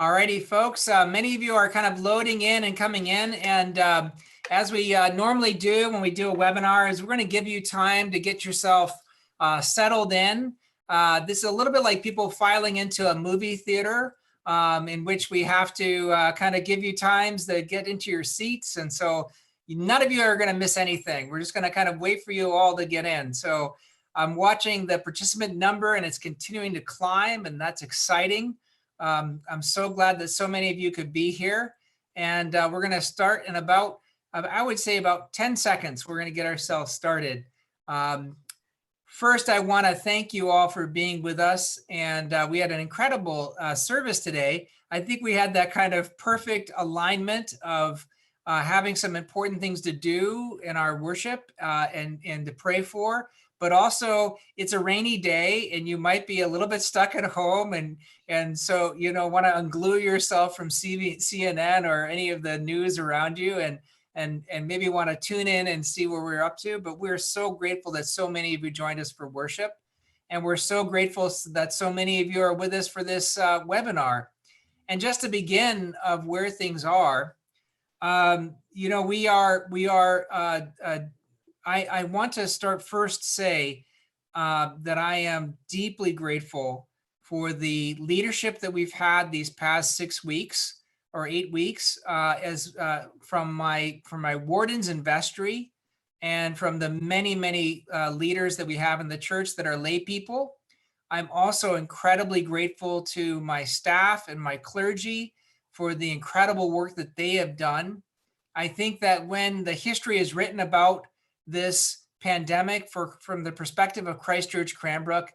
Alrighty, folks. Many of you are kind of loading in and coming in, and as we normally do when we do a webinar, is we're going to give you time to get yourself settled in. This is a little bit like people filing into a movie theater, in which we have to kind of give you times to get into your seats, and so none of you are going to miss anything. We're just going to kind of wait for you all to get in. So I'm watching the participant number, and it's continuing to climb, and that's exciting. I'm so glad that so many of you could be here, and we're going to start in about, I would say about 10 seconds. We're going to get ourselves started. First, I want to thank you all for being with us, and we had an incredible service today. I think we had that kind of perfect alignment of having some important things to do in our worship and to pray for. But also it's a rainy day and you might be a little bit stuck at home and so, want to unglue yourself from CNN or any of the news around you and maybe want to tune in and see where we're up to. But we're so grateful that so many of you joined us for worship. And we're so grateful that so many of you are with us for this webinar. And just to begin of where things are, I want to start first say that I am deeply grateful for the leadership that we've had these past 6 weeks or 8 weeks, from my wardens in vestry and from the many leaders that we have in the church that are lay people. I'm also incredibly grateful to my staff and my clergy for the incredible work that they have done. I think that when the history is written about this pandemic from the perspective of Christ Church Cranbrook,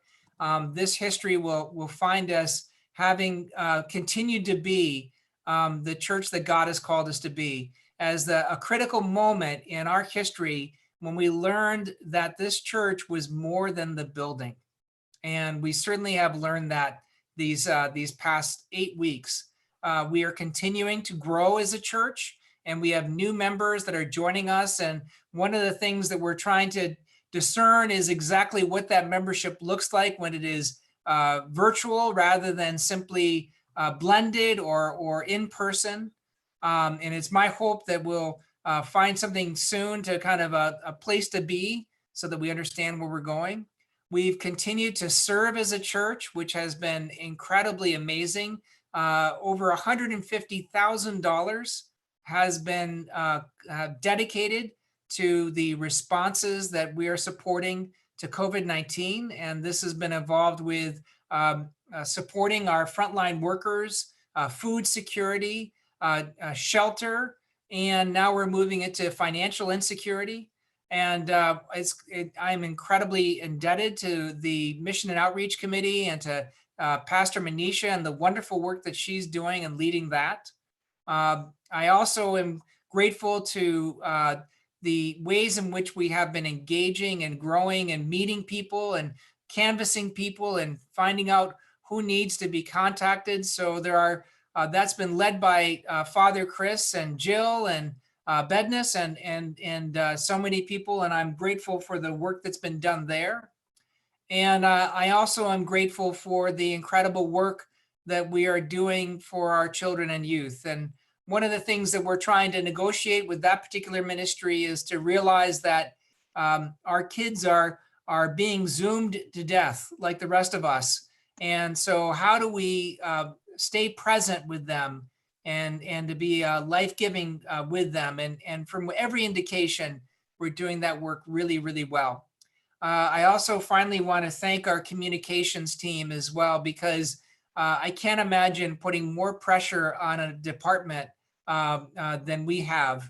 this history will find us having continued to be the church that God has called us to be, as a critical moment in our history when we learned that this church was more than the building. And we certainly have learned that these past 8 weeks. We are continuing to grow as a church, and we have new members that are joining us. And one of the things that we're trying to discern is exactly what that membership looks like when it is virtual rather than simply blended or in person. And it's my hope that we'll find something soon to kind of a place to be so that we understand where we're going. We've continued to serve as a church, which has been incredibly amazing. Over $150,000 has been dedicated to the responses that we are supporting to COVID-19. And this has been involved with supporting our frontline workers, food security, shelter, and now we're moving into financial insecurity. And I'm incredibly indebted to the Mission and Outreach Committee and to Pastor Manisha and the wonderful work that she's doing and leading that. I also am grateful to the ways in which we have been engaging and growing and meeting people and canvassing people and finding out who needs to be contacted. So there are that's been led by Father Chris and Jill and Bedness and so many people, and I'm grateful for the work that's been done there. And I also am grateful for the incredible work that we are doing for our children and youth. And one of the things that we're trying to negotiate with that particular ministry is to realize that our kids are being Zoomed to death like the rest of us. And so how do we stay present with them and to be life-giving with them? And from every indication, we're doing that work really, really well. I also finally want to thank our communications team as well, because I can't imagine putting more pressure on a department than we have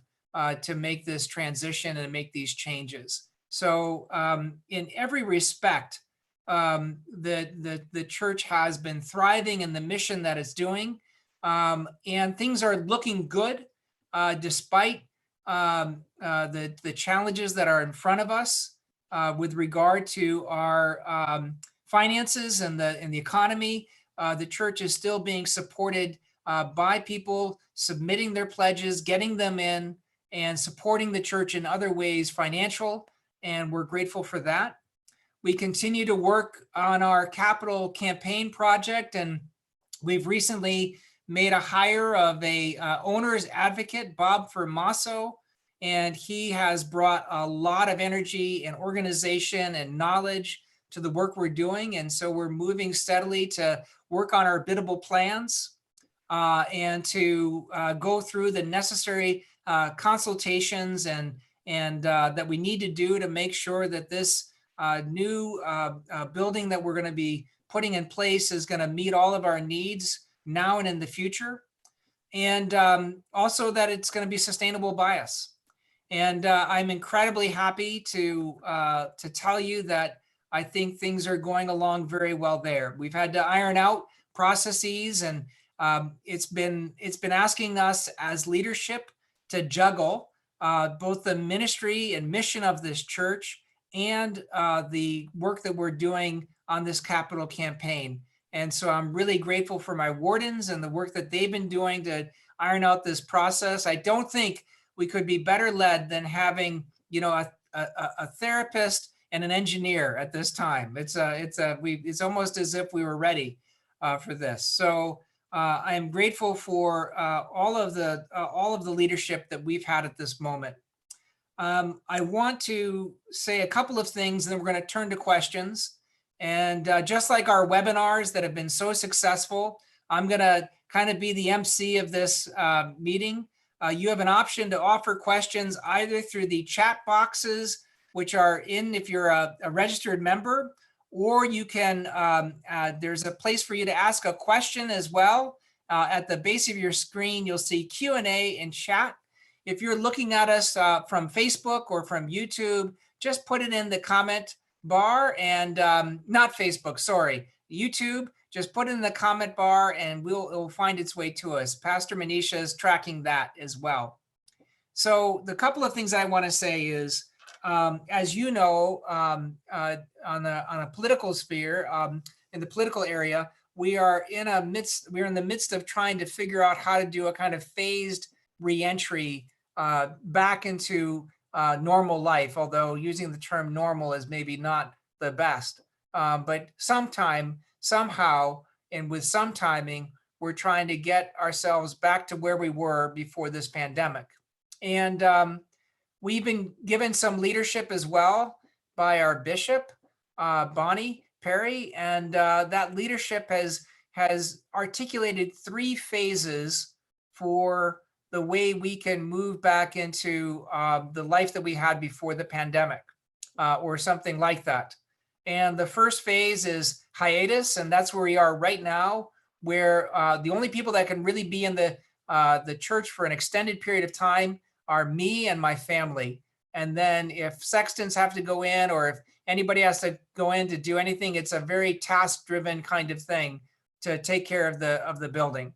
to make this transition and make these changes. So in every respect, the church has been thriving in the mission that it's doing, and things are looking good despite the challenges that are in front of us with regard to our finances and the economy. The church is still being supported by people submitting their pledges, getting them in, and supporting the church in other ways, financial, and we're grateful for that. We continue to work on our capital campaign project, and we've recently made a hire of a owner's advocate, Bob Fermaso, and he has brought a lot of energy and organization and knowledge to the work we're doing. And so we're moving steadily to work on our biddable plans and to go through the necessary consultations and that we need to do to make sure that this new building that we're going to be putting in place is going to meet all of our needs now and in the future. And also that it's going to be sustainable by us. And I'm incredibly happy to tell you that I think things are going along very well there. We've had to iron out processes, and it's been asking us as leadership to juggle both the ministry and mission of this church and the work that we're doing on this capital campaign. And so I'm really grateful for my wardens and the work that they've been doing to iron out this process. I don't think we could be better led than having, a therapist and an engineer at this time. It's almost as if we were ready for this. So I am grateful for all of the leadership that we've had at this moment. I want to say a couple of things, and then we're going to turn to questions. And just like our webinars that have been so successful, I'm going to kind of be the MC of this meeting. You have an option to offer questions either through the chat boxes, which are in if you're a registered member, or you can, there's a place for you to ask a question as well. At the base of your screen, you'll see Q&A and chat. If you're looking at us from Facebook or from YouTube, just put it in the comment bar and not Facebook, sorry, YouTube. Just put it in the comment bar and it will find its way to us. Pastor Manisha is tracking that as well. So the couple of things I want to say is, as you know, on a political sphere, in the political area, we're in the midst of trying to figure out how to do a kind of phased reentry back into normal life, although using the term normal is maybe not the best. But somehow, and with some timing, we're trying to get ourselves back to where we were before this pandemic. And we've been given some leadership as well by our bishop, Bonnie Perry, and that leadership has articulated 3 phases for the way we can move back into the life that we had before the pandemic, or something like that. And the first phase is hiatus, and that's where we are right now, where the only people that can really be in the church for an extended period of time are me and my family. And then if sextons have to go in, or if anybody has to go in to do anything, it's a very task-driven kind of thing to take care of the building.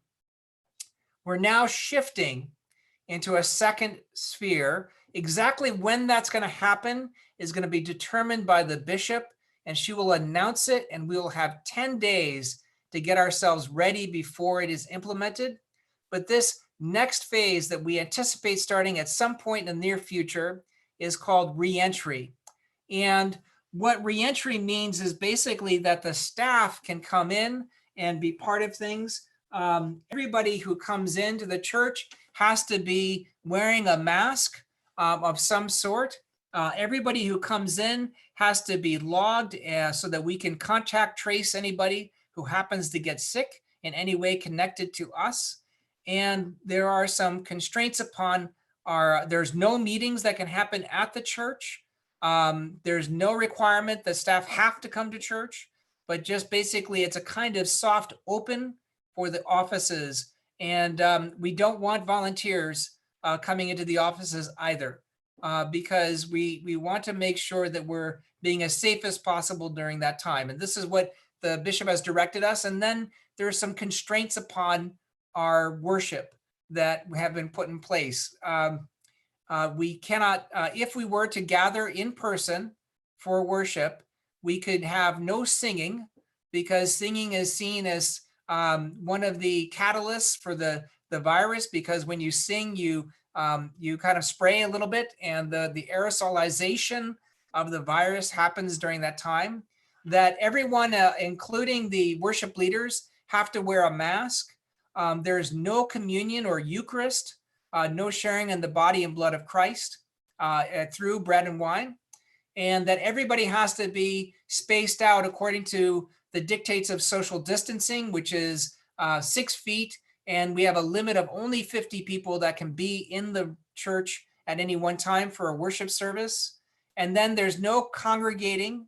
We're now shifting into a second sphere. Exactly when that's going to happen is going to be determined by the bishop, and she will announce it, and we will have 10 days to get ourselves ready before it is implemented. But this next phase that we anticipate starting at some point in the near future is called reentry. And what reentry means is basically that the staff can come in and be part of things. Everybody who comes into the church has to be wearing a mask of some sort. Everybody who comes in has to be logged so that we can contact trace anybody who happens to get sick in any way connected to us. And there are some constraints upon there's no meetings that can happen at the church. There's no requirement that staff have to come to church, but just basically it's a kind of soft open for the offices. And we don't want volunteers coming into the offices either, because we want to make sure that we're being as safe as possible during that time. And this is what the bishop has directed us. And then there are some constraints upon our worship that have been put in place. We cannot, if we were to gather in person for worship, we could have no singing, because singing is seen as one of the catalysts for the virus, because when you sing, you kind of spray a little bit, and the aerosolization of the virus happens during that time. That everyone, including the worship leaders, have to wear a mask. There's no communion or Eucharist, no sharing in the body and blood of Christ through bread and wine, and that everybody has to be spaced out according to the dictates of social distancing, which is 6 feet. And we have a limit of only 50 people that can be in the church at any one time for a worship service. And then there's no congregating,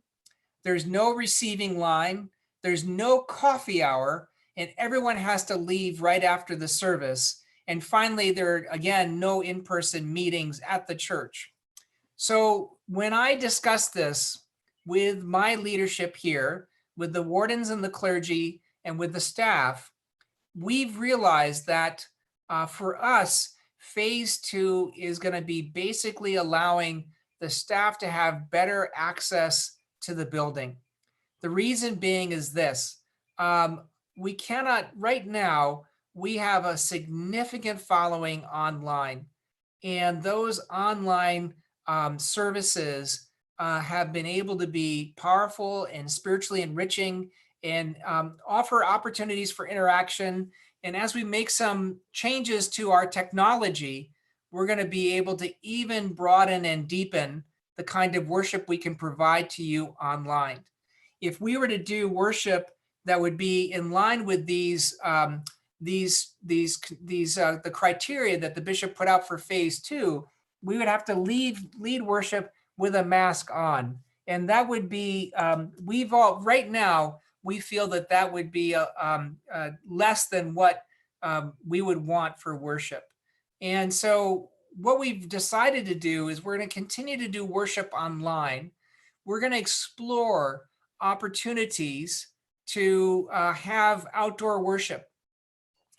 there's no receiving line, there's no coffee hour, and everyone has to leave right after the service. And finally, there are, again, no in-person meetings at the church. So when I discuss this with my leadership here, with the wardens and the clergy, and with the staff, we've realized that for us, phase 2 is going to be basically allowing the staff to have better access to the building. The reason being is this: we cannot, right now, we have a significant following online, and those online services have been able to be powerful and spiritually enriching, and offer opportunities for interaction. And as we make some changes to our technology, we're going to be able to even broaden and deepen the kind of worship we can provide to you online. If we were to do worship that would be in line with the criteria that the bishop put out for phase 2, we would have to lead worship with a mask on, and that would be right now we feel that that would be less than what we would want for worship. And so what we've decided to do is we're going to continue to do worship online. We're going to explore opportunities to have outdoor worship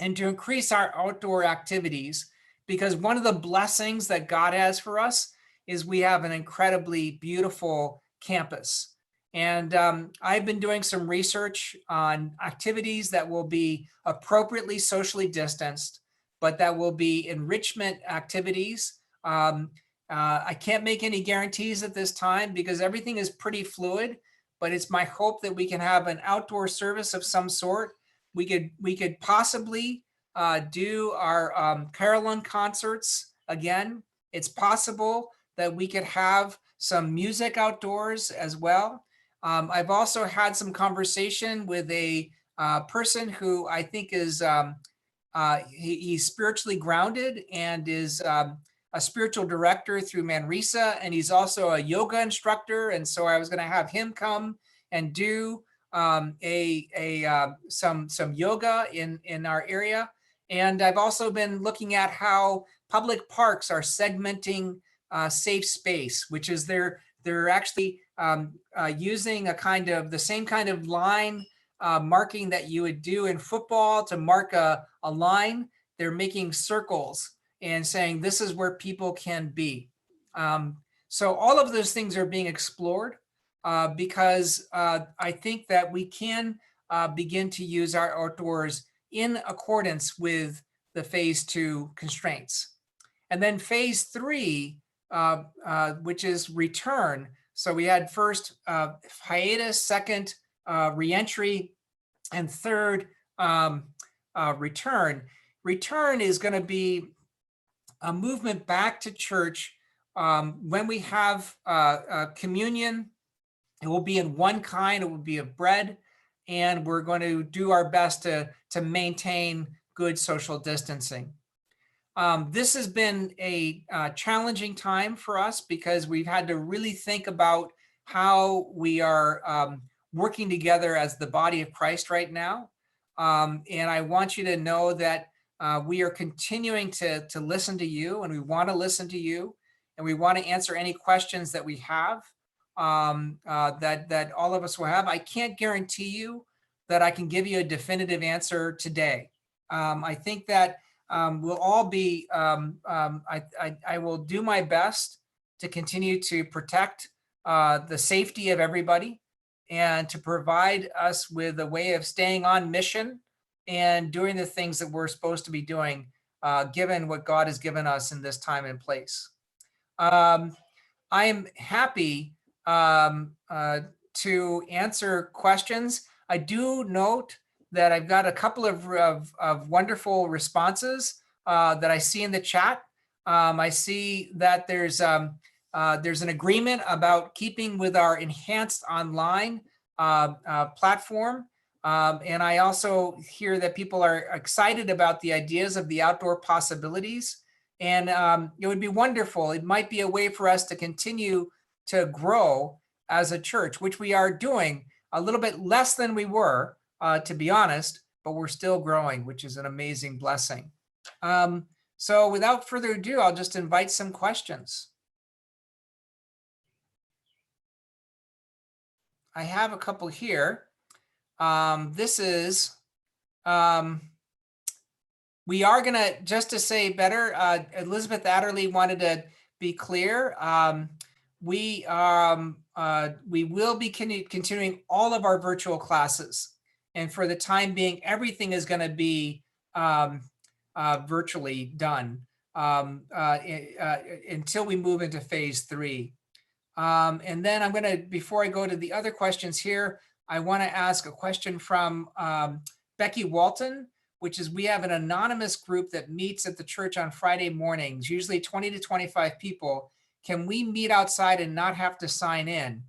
and to increase our outdoor activities, because one of the blessings that God has for us is we have an incredibly beautiful campus. And I've been doing some research on activities that will be appropriately socially distanced, but that will be enrichment activities. I can't make any guarantees at this time because everything is pretty fluid, but it's my hope that we can have an outdoor service of some sort. We could possibly do our carillon concerts again. It's possible that we could have some music outdoors as well. I've also had some conversation with a person who I think is he's spiritually grounded and is a spiritual director through Manresa, and he's also a yoga instructor. And so I was going to have him come and do some yoga in our area. And I've also been looking at how public parks are segmenting safe space, which is they're actually using a kind of the same kind of line marking that you would do in football to mark a line. They're making circles and saying this is where people can be. So all of those things are being explored because I think that we can begin to use our outdoors in accordance with the phase 2 constraints. And then phase 3, which is return. So we had first hiatus, second reentry, and third return. Return is going to be a movement back to church when we have communion. It will be in one kind, it will be of bread, and we're going to do our best to maintain good social distancing. This has been a challenging time for us because we've had to really think about how we are working together as the body of Christ right now. And I want you to know that we are continuing to listen to you, and we want to listen to you, and we want to answer any questions that we have, that all of us will have. I can't guarantee you that I can give you a definitive answer today. I think that we'll all be, I will do my best to continue to protect the safety of everybody and to provide us with a way of staying on mission and doing the things that we're supposed to be doing, given what God has given us in this time and place. I am happy to answer questions. I do note that I've got a couple of wonderful responses that I see in the chat. I see that there's an agreement about keeping with our enhanced online platform. And I also hear that people are excited about the ideas of the outdoor possibilities. And it would be wonderful. It might be a way for us to continue to grow as a church, which we are doing a little bit less than we were, to be honest, but we're still growing, which is an amazing blessing. So without further ado, I'll just invite some questions. I have a couple here. This is, we are gonna, just to say better, Elizabeth Adderley wanted to be clear. We will be continuing all of our virtual classes. And for the time being, everything is gonna be virtually done until we move into phase 3. And then I'm gonna, before I go to the other questions here, I wanna ask a question from Becky Walton, which is, we have an anonymous group that meets at the church on Friday mornings, usually 20 to 25 people. Can we meet outside and not have to sign in?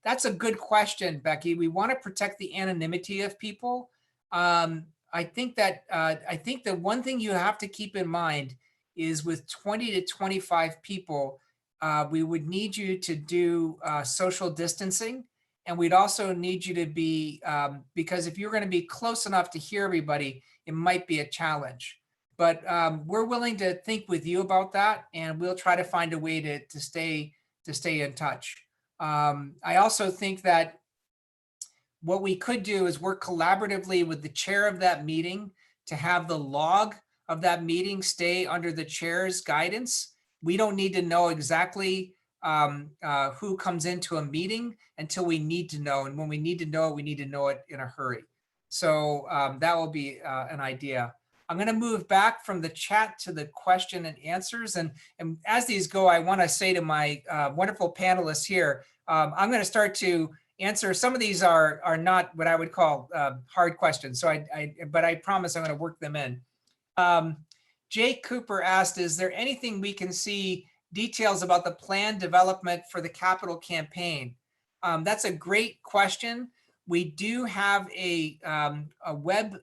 That's a good question, Becky. We want to protect the anonymity of people. I think the one thing you have to keep in mind is with 20 to 25 people, we would need you to do social distancing. And we'd also need you to be, because if you're going to be close enough to hear everybody, it might be a challenge. But we're willing to think with you about that, and we'll try to find a way to stay in touch. I also think that what we could do is work collaboratively with the chair of that meeting to have the log of that meeting stay under the chair's guidance. We don't need to know exactly who comes into a meeting until we need to know. And when we need to know it, we need to know it in a hurry. So that will be an idea. I'm going to move back from the chat to the question and answers. And as these go, I want to say to my wonderful panelists here, I'm going to start to answer. Some of these are not what I would call hard questions. So but I promise I'm going to work them in. Jake Cooper asked, is there anything we can see details about the planned development for the capital campaign? That's a great question. We do have a web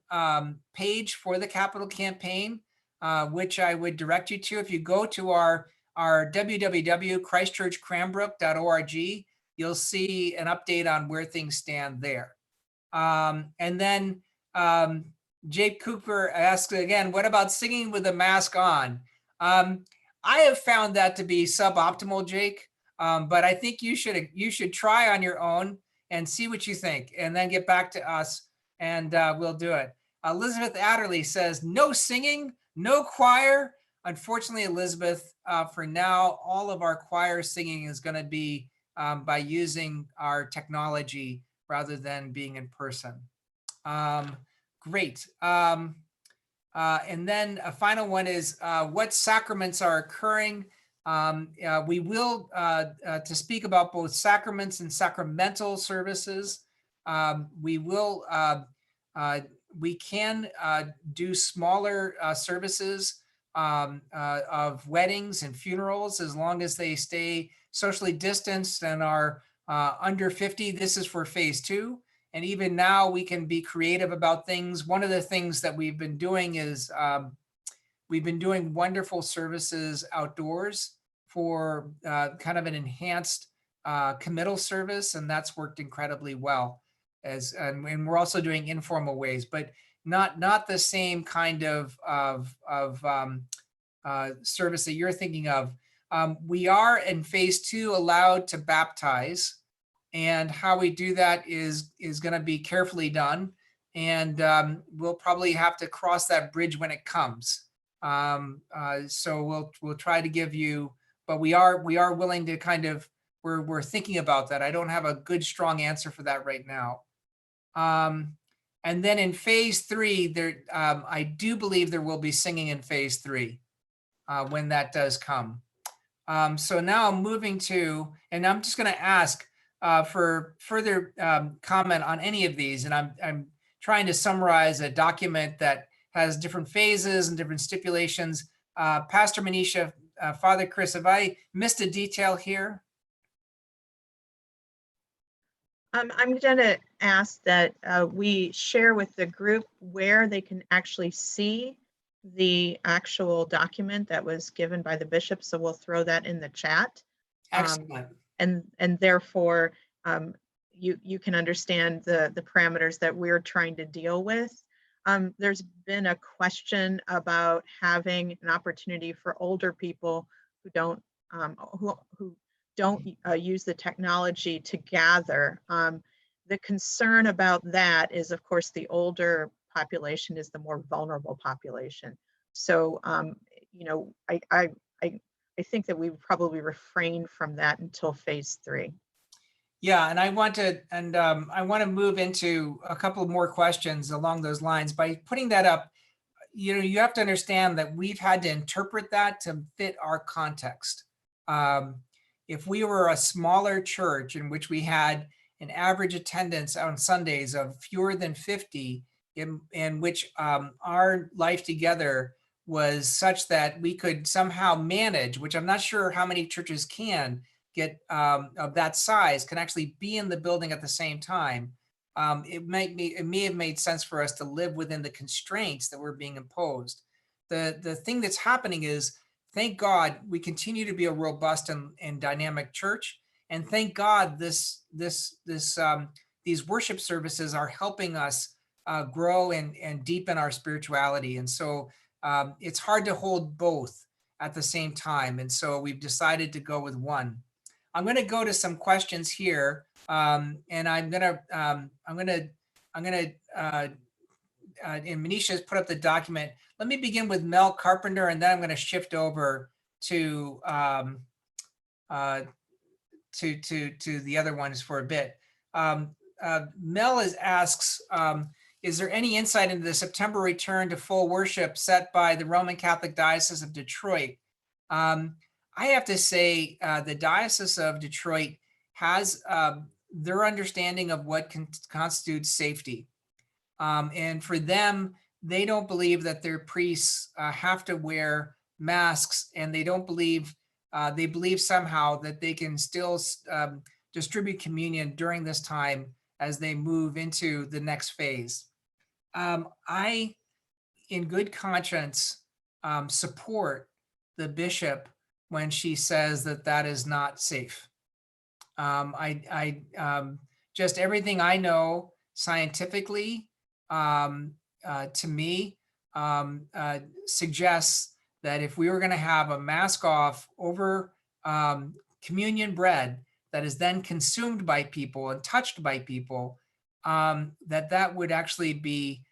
page for the capital campaign, which I would direct you to. If you go to our www.christchurchcranbrook.org, you'll see an update on where things stand there. And then Jake Cooper asked again, what about singing with a mask on? I have found that to be suboptimal, Jake, but I think you should try on your own and see what you think, and then get back to us, and we'll do it. Elizabeth Adderley says, no singing, no choir. Unfortunately, Elizabeth, for now, all of our choir singing is going to be by using our technology rather than being in person. Great. And then a final one is, what sacraments are occurring? We will, to speak about both sacraments and sacramental services, we can do smaller services of weddings and funerals, as long as they stay socially distanced and are under 50. This is for phase 2. And even now we can be creative about things. One of the things that we've been doing is we've been doing wonderful services outdoors for kind of an enhanced committal service, and that's worked incredibly well. And we're also doing informal ways, but not the same kind of service that you're thinking of. We are in phase 2 allowed to baptize, and how we do that is going to be carefully done, and we'll probably have to cross that bridge when it comes. So we'll try to give you, but we are willing to kind of, we're thinking about that. I don't have a good strong answer for that right now. And then in phase 3, there I do believe there will be singing in phase 3 when that does come. So now I'm moving to, and I'm just going to ask for further comment on any of these, and I'm trying to summarize a document that has different phases and different stipulations. Pastor Manisha, Father Chris, have I missed a detail here? I'm going to ask that we share with the group where they can actually see the actual document that was given by the bishop. So we'll throw that in the chat. Excellent. And therefore, you can understand the parameters that we're trying to deal with. There's been a question about having an opportunity for older people who don't use the technology to gather. The concern about that is, of course, the older population is the more vulnerable population. So, you know, I think that we would probably refrain from that until phase 3. Yeah, and I want to move into a couple of more questions along those lines. By putting that up, you know, you have to understand that we've had to interpret that to fit our context. If we were a smaller church in which we had an average attendance on Sundays of fewer than 50, in which our life together was such that we could somehow manage, which I'm not sure how many churches can get of that size, can actually be in the building at the same time. It may have made sense for us to live within the constraints that were being imposed. The thing that's happening is, thank God we continue to be a robust and dynamic church, and thank God these worship services are helping us grow and deepen our spirituality. And so it's hard to hold both at the same time, and so we've decided to go with one. I'm going to go to some questions here, and and Manisha has put up the document. Let me begin with Mel Carpenter, and then I'm going to shift over to the other ones for a bit. Mel asks, is there any insight into the September return to full worship set by the Roman Catholic Diocese of Detroit? I have to say, the Diocese of Detroit has their understanding of what constitutes safety. And for them, they don't believe that their priests have to wear masks, and they don't believe, they believe somehow that they can still distribute communion during this time as they move into the next phase. I, in good conscience, support the bishop when she says that that is not safe. Just everything I know scientifically, to me, suggests that if we were going to have a mask off over communion bread that is then consumed by people and touched by people, that would actually be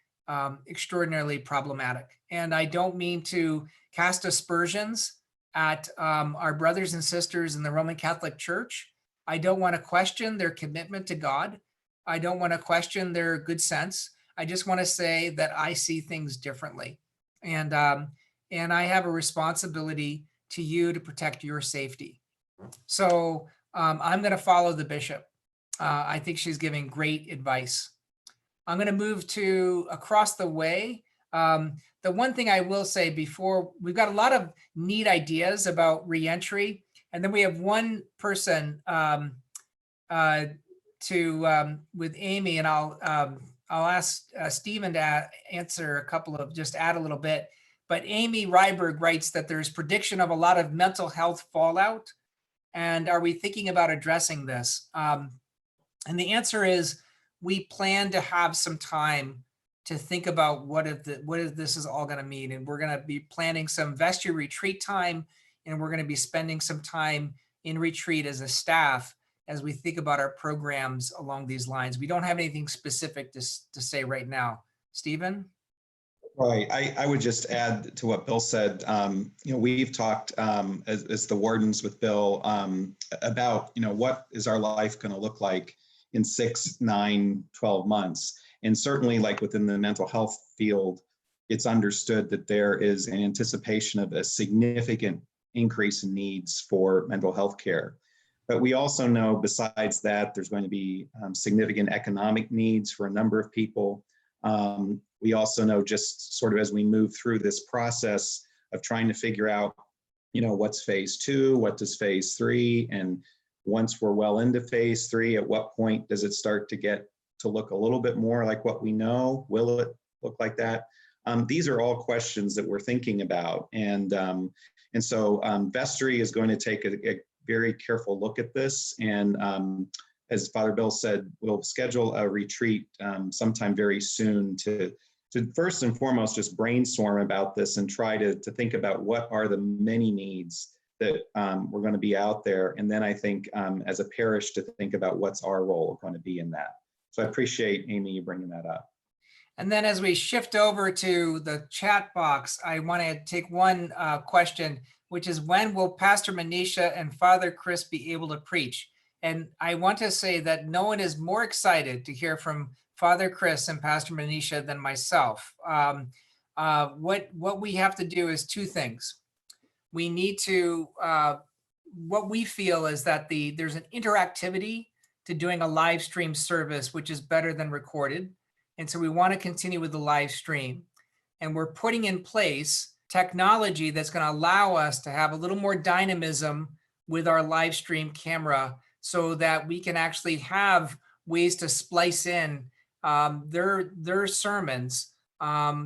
extraordinarily problematic. And I don't mean to cast aspersions at our brothers and sisters in the Roman Catholic Church. I don't want to question their commitment to God. I don't want to question their good sense. I just want to say that I see things differently. And I have a responsibility to you to protect your safety. So I'm going to follow the bishop. I think she's giving great advice. I'm going to move to across the way. The one thing I will say before, we've got a lot of neat ideas about reentry, and then we have one person with Amy, and I'll ask Stephen to answer a couple of, just add a little bit. But Amy Ryberg writes that there's prediction of a lot of mental health fallout, and are we thinking about addressing this? And the answer is, we plan to have some time to think about what if this is all going to mean. And we're going to be planning some vestry retreat time, and we're going to be spending some time in retreat as a staff as we think about our programs along these lines. We don't have anything specific to say right now. Stephen? Right. I would just add to what Bill said. We've talked as the wardens with Bill about, what is our life going to look like in 6, 9, 12 months. And certainly, like within the mental health field, it's understood that there is an anticipation of a significant increase in needs for mental health care. But we also know, besides that, there's going to be significant economic needs for a number of people. We also know, just sort of as we move through this process of trying to figure out, what's phase 2, what does phase 3, and once we're well into phase 3, at what point does it start to get to look a little bit more like what we know? Will it look like that? These are all questions that we're thinking about. And so vestry is going to take a very careful look at this. And as Father Bill said, we'll schedule a retreat sometime very soon to first and foremost just brainstorm about this and try to think about what are the many needs that we're going to be out there. And then I think as a parish to think about what's our role going to be in that. So I appreciate, Amy, you bringing that up. And then as we shift over to the chat box, I want to take one question, which is, when will Pastor Manisha and Father Chris be able to preach? And I want to say that no one is more excited to hear from Father Chris and Pastor Manisha than myself. What we have to do is two things. We need to, what we feel is that there's an interactivity to doing a live stream service, which is better than recorded. And so we want to continue with the live stream. And we're putting in place technology that's going to allow us to have a little more dynamism with our live stream camera, so that we can actually have ways to splice in their sermons,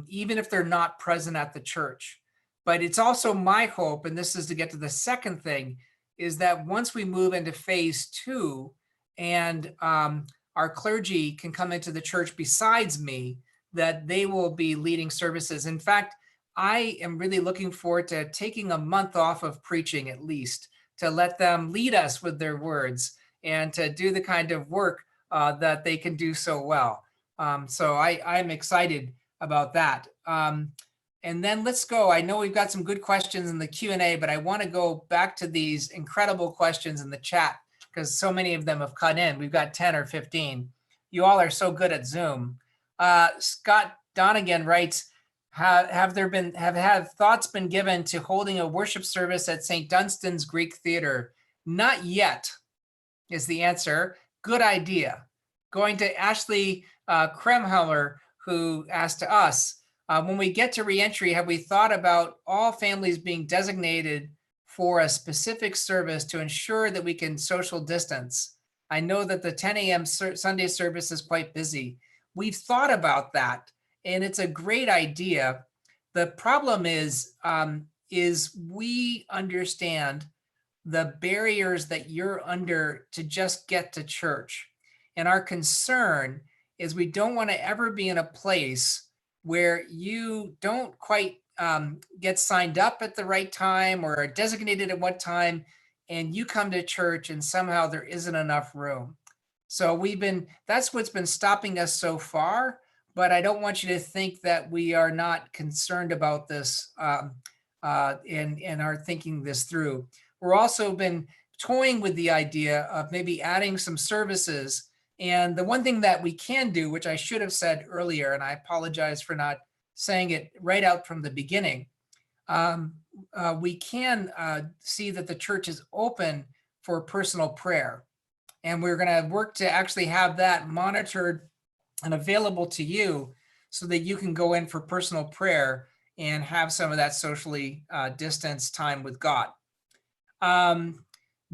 even if they're not present at the church. But it's also my hope, and this is to get to the second thing, is that once we move into phase 2 and our clergy can come into the church besides me, that they will be leading services. In fact, I am really looking forward to taking a month off of preaching, at least, to let them lead us with their words and to do the kind of work that they can do so well. So I'm excited about that. And then let's go. I know we've got some good questions in the Q&A, but I want to go back to these incredible questions in the chat, because so many of them have cut in. We've got 10 or 15. You all are so good at Zoom. Scott Donegan writes, have thoughts been given to holding a worship service at St. Dunstan's Greek Theater? Not yet is the answer. Good idea. Going to Ashley Kremheller, who asked to us, when we get to reentry, have we thought about all families being designated for a specific service to ensure that we can social distance? I know that the 10 a.m. Sunday service is quite busy. We've thought about that, and it's a great idea. The problem is we understand the barriers that you're under to just get to church. And our concern is we don't want to ever be in a place where you don't quite get signed up at the right time or are designated at what time, and you come to church and somehow there isn't enough room. So that's what's been stopping us so far, but I don't want you to think that we are not concerned about this and are thinking this through. We're also been toying with the idea of maybe adding some services. And the one thing that we can do, which I should have said earlier, and I apologize for not saying it right out from the beginning, we can see that the church is open for personal prayer. And we're going to work to actually have that monitored and available to you so that you can go in for personal prayer and have some of that socially distanced time with God.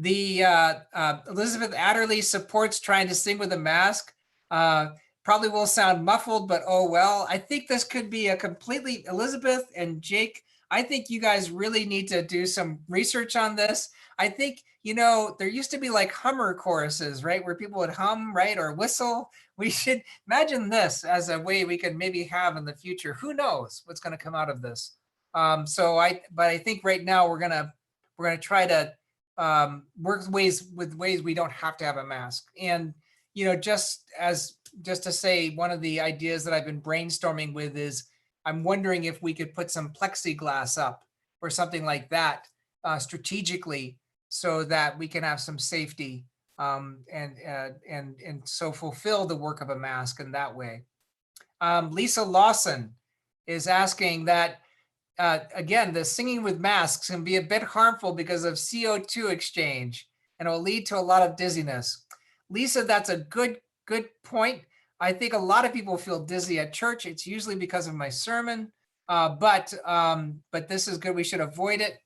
Elizabeth Adderley supports trying to sing with a mask. Probably will sound muffled, but oh well. I think this could be a completely, Elizabeth and Jake, I think you guys really need to do some research on this. I think, there used to be like Hummer choruses, right? Where people would hum, right? Or whistle. We should imagine this as a way we could maybe have in the future. Who knows what's going to come out of this? But I think right now we're going to try to work with ways we don't have to have a mask. And, just to say, one of the ideas that I've been brainstorming with is I'm wondering if we could put some plexiglass up or something like that strategically, so that we can have some safety and so fulfill the work of a mask in that way. Lisa Lawson is asking that, again, the singing with masks can be a bit harmful because of CO2 exchange and will lead to a lot of dizziness. Lisa, that's a good point. I think a lot of people feel dizzy at church. It's usually because of my sermon, but this is good. We should avoid it.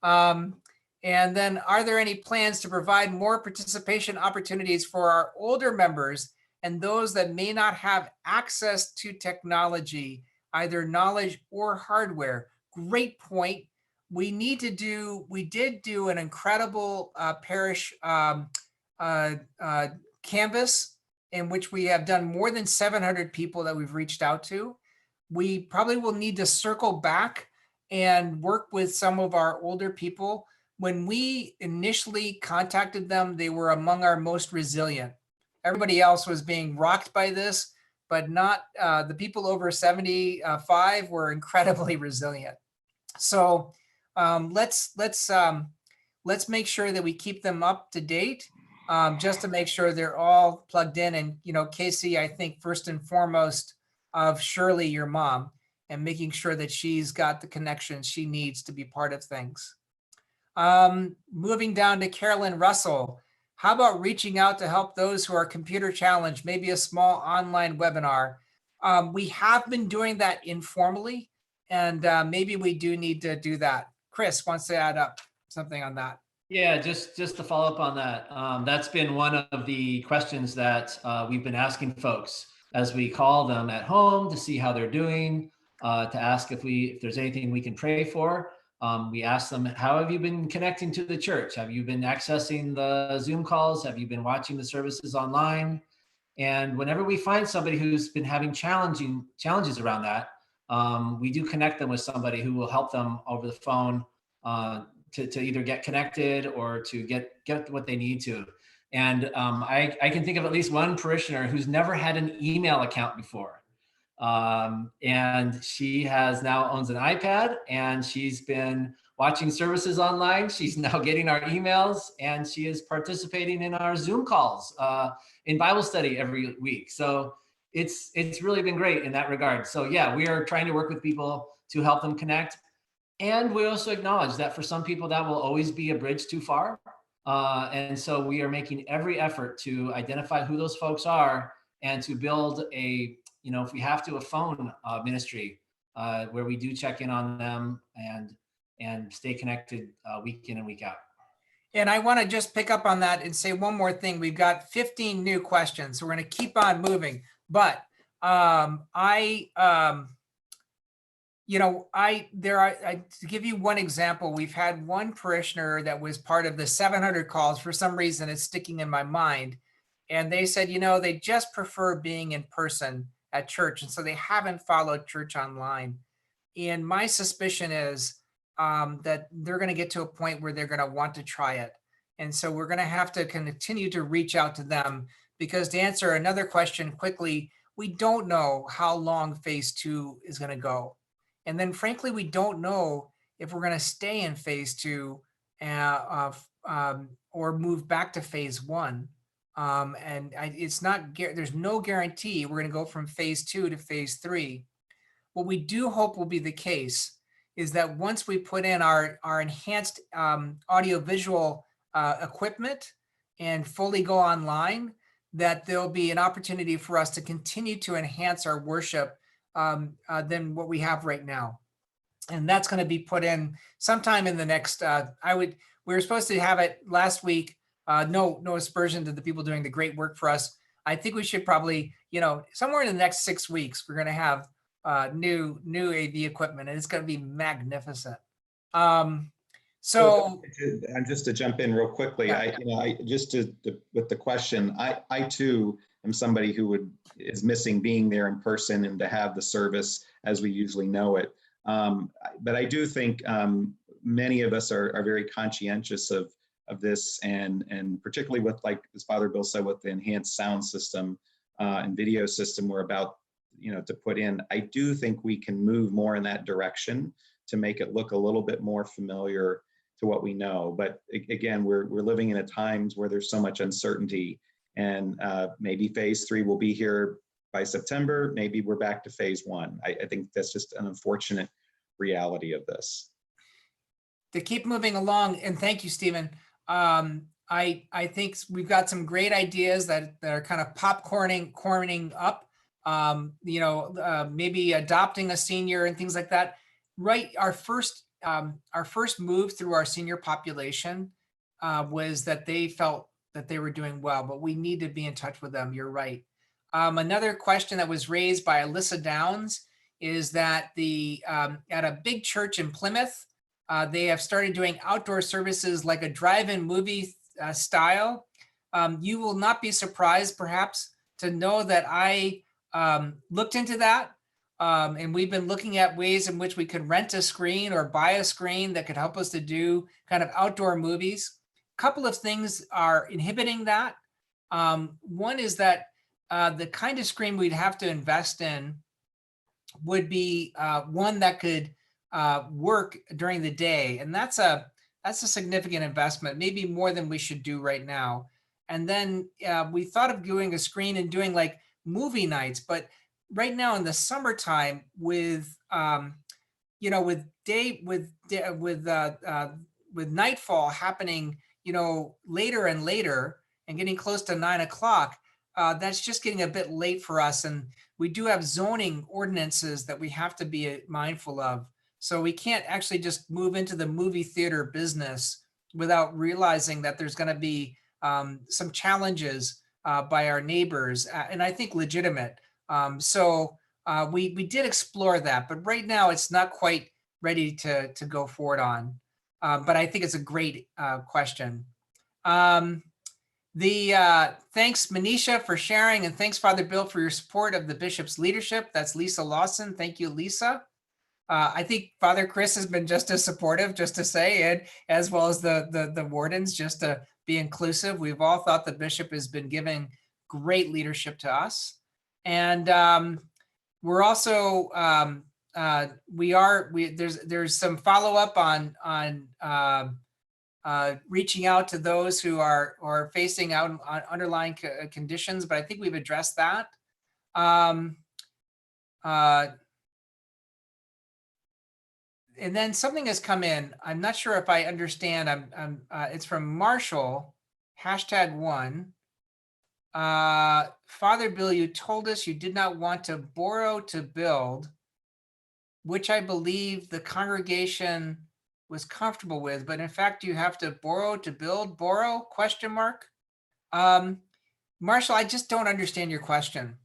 And then, are there any plans to provide more participation opportunities for our older members and those that may not have access to technology, either knowledge or hardware? Great point. We did do an incredible parish canvas in which we have done more than 700 people that we've reached out to. We probably will need to circle back and work with some of our older people. When we initially contacted them, they were among our most resilient. Everybody else was being rocked by this, but not the people over 75 were incredibly resilient. So let's make sure that we keep them up to date, just to make sure they're all plugged in. And Casey, I think first and foremost of Shirley, your mom, and making sure that she's got the connections she needs to be part of things. Moving down to Carolyn Russell. How about reaching out to help those who are computer challenged, maybe a small online webinar? We have been doing that informally, and maybe we do need to do that. Chris wants to add up something on that. Yeah, just to follow up on that. That's been one of the questions that we've been asking folks as we call them at home to see how they're doing, to ask if there's anything we can pray for. We ask them, how have you been connecting to the church? Have you been accessing the Zoom calls? Have you been watching the services online? And whenever we find somebody who's been having challenges around that, we do connect them with somebody who will help them over the phone to either get connected or to get what they need to. And I can think of at least one parishioner who's never had an email account before. And she now owns an iPad, and she's been watching services online. She's now getting our emails, and she is participating in our Zoom calls in Bible study every week. So it's really been great in that regard. So yeah, we are trying to work with people to help them connect. And we also acknowledge that for some people that will always be a bridge too far. And so we are making every effort to identify who those folks are and to build if we have to, a phone ministry where we do check in on them and stay connected week in and week out. And I want to just pick up on that and say one more thing. We've got 15 new questions, so we're going to keep on moving. But to give you one example, we've had one parishioner that was part of the 700 calls. For some reason, it's sticking in my mind. And they said, they just prefer being in person at church. And so they haven't followed church online. And my suspicion is that they're going to get to a point where they're going to want to try it. And so we're going to have to continue to reach out to them, because to answer another question quickly, we don't know how long phase 2 is going to go. And then frankly, we don't know if we're going to stay in phase 2 or move back to phase 1. There's no guarantee we're going to go from phase 2 to phase 3. What we do hope will be the case is that once we put in our enhanced audiovisual equipment and fully go online, that there'll be an opportunity for us to continue to enhance our worship than what we have right now. And that's going to be put in sometime in the next, we were supposed to have it last week. No aspersion to the people doing the great work for us. I think we should probably, somewhere in the next 6 weeks, we're going to have new AV equipment, and it's going to be magnificent. So and just to jump in real quickly, yeah. With the question, I too am somebody who is missing being there in person and to have the service as we usually know it. But I do think many of us are very conscientious of this, and particularly with, like as Father Bill said, with the enhanced sound system and video system we're about to put in. I do think we can move more in that direction to make it look a little bit more familiar to what we know. But again, we're living in a times where there's so much uncertainty, and maybe phase 3 will be here by September. Maybe we're back to phase 1. I think that's just an unfortunate reality of this. To keep moving along, and thank you, Stephen. I think we've got some great ideas that are kind of corning up. Maybe adopting a senior and things like that. Right, our first move through our senior population was that they felt that they were doing well, but we need to be in touch with them. You're right. Another question that was raised by Alyssa Downs is that at a big church in Plymouth, they have started doing outdoor services like a drive-in movie style. You will not be surprised, perhaps, to know that I looked into that. And we've been looking at ways in which we could rent a screen or buy a screen that could help us to do kind of outdoor movies. A couple of things are inhibiting that. One is that the kind of screen we'd have to invest in would be one that could work during the day. And that's a significant investment, maybe more than we should do right now. And then we thought of doing a screen and doing like movie nights, but right now in the summertime with nightfall happening, later and later and getting close to 9 o'clock, that's just getting a bit late for us. And we do have zoning ordinances that we have to be mindful of. So we can't actually just move into the movie theater business without realizing that there's going to be some challenges by our neighbors, and I think legitimate. So we did explore that, but right now it's not quite ready to go forward on. But I think it's a great question. Thanks, Manisha, for sharing, and thanks, Father Bill, for your support of the bishop's leadership. That's Lisa Lawson. Thank you, Lisa. I think Father Chris has been just as supportive, just to say, and as well as the wardens, just to be inclusive. We've all thought the bishop has been giving great leadership to us. And we're also, there's some follow-up on reaching out to those who are facing out on underlying conditions, but I think we've addressed that. And then something has come in. I'm not sure if I understand. It's from Marshall, #1. Father Bill, you told us you did not want to borrow to build, which I believe the congregation was comfortable with, but in fact, you have to borrow to build. Borrow? ? Marshall, I just don't understand your question.